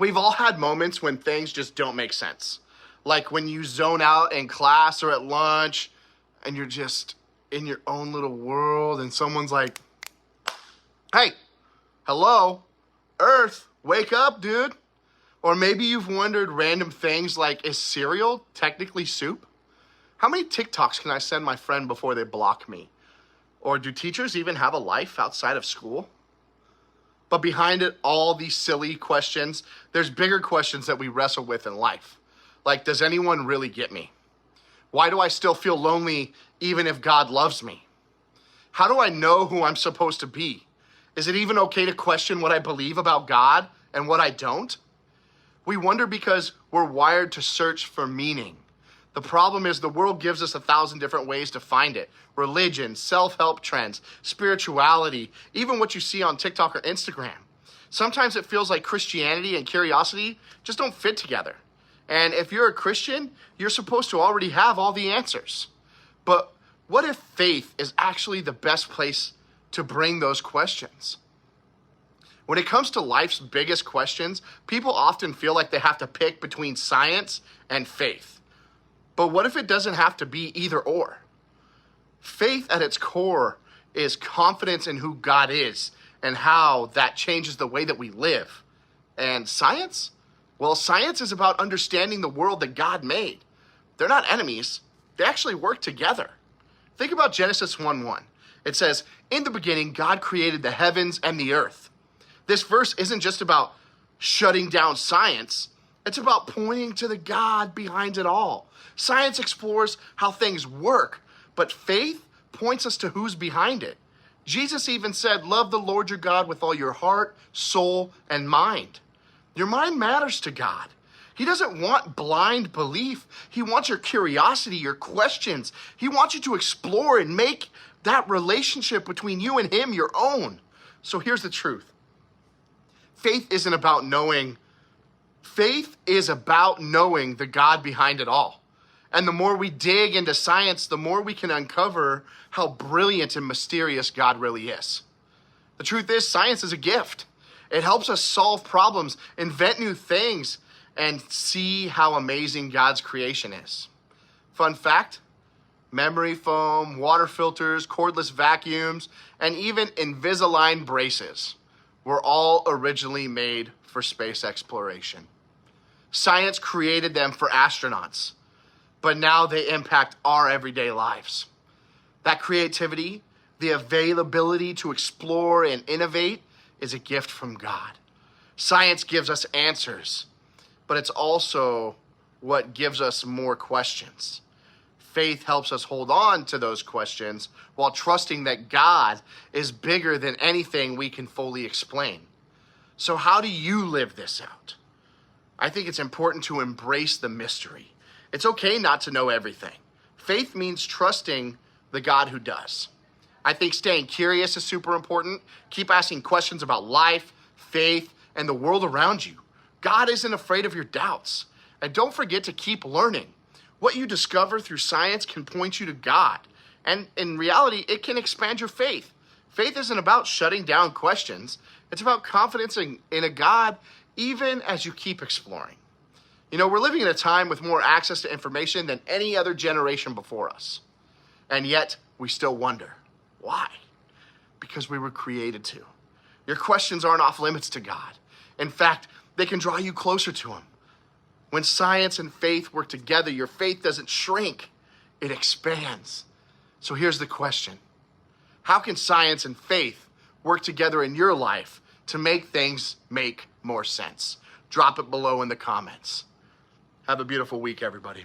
We've all had moments when things just don't make sense. Like when you zone out in class or at lunch and you're just in your own little world and someone's like, hey, hello, Earth, wake up, dude. Or maybe you've wondered random things like, is cereal technically soup? How many TikToks can I send my friend before they block me? Or do teachers even have a life outside of school? But behind it, all these silly questions, there's bigger questions that we wrestle with in life. Like, does anyone really get me? Why do I still feel lonely even if God loves me? How do I know who I'm supposed to be? Is it even okay to question what I believe about God and what I don't? We wonder because we're wired to search for meaning. The problem is the world gives us 1,000 different ways to find it. Religion, self-help trends, spirituality, even what you see on TikTok or Instagram. Sometimes it feels like Christianity and curiosity just don't fit together. And if you're a Christian, you're supposed to already have all the answers. But what if faith is actually the best place to bring those questions? When it comes to life's biggest questions, people often feel like they have to pick between science and faith. But what if it doesn't have to be either or? Faith at its core is confidence in who God is and how that changes the way that we live. And science? Well, science is about understanding the world that God made. They're not enemies. They actually work together. Think about Genesis 1:1. It says, in the beginning, God created the heavens and the earth. This verse isn't just about shutting down science. It's about pointing to the God behind it all. Science explores how things work, but faith points us to who's behind it. Jesus even said, love the Lord your God with all your heart, soul, and mind. Your mind matters to God. He doesn't want blind belief. He wants your curiosity, your questions. He wants you to explore and make that relationship between you and him your own. So here's the truth. Faith isn't about knowing. Faith is about knowing the God behind it all. And the more we dig into science, the more we can uncover how brilliant and mysterious God really is. The truth is, science is a gift. It helps us solve problems, invent new things, and see how amazing God's creation is. Fun fact, memory foam, water filters, cordless vacuums, and even Invisalign braces were all originally made for space exploration. Science created them for astronauts, but now they impact our everyday lives. That creativity, the availability to explore and innovate is a gift from God. Science gives us answers, but it's also what gives us more questions. Faith helps us hold on to those questions while trusting that God is bigger than anything we can fully explain. So how do you live this out? I think it's important to embrace the mystery. It's okay not to know everything. Faith means trusting the God who does. I think staying curious is super important. Keep asking questions about life, faith, and the world around you. God isn't afraid of your doubts. And don't forget to keep learning. What you discover through science can point you to God. And in reality, it can expand your faith. Faith isn't about shutting down questions. It's about confidence in a God even as you keep exploring. You know, we're living in a time with more access to information than any other generation before us. And yet, we still wonder, why? Because we were created to. Your questions aren't off limits to God. In fact, they can draw you closer to him. When science and faith work together, your faith doesn't shrink, it expands. So here's the question. How can science and faith work together in your life to make things make more sense? Drop it below in the comments. Have a beautiful week, everybody.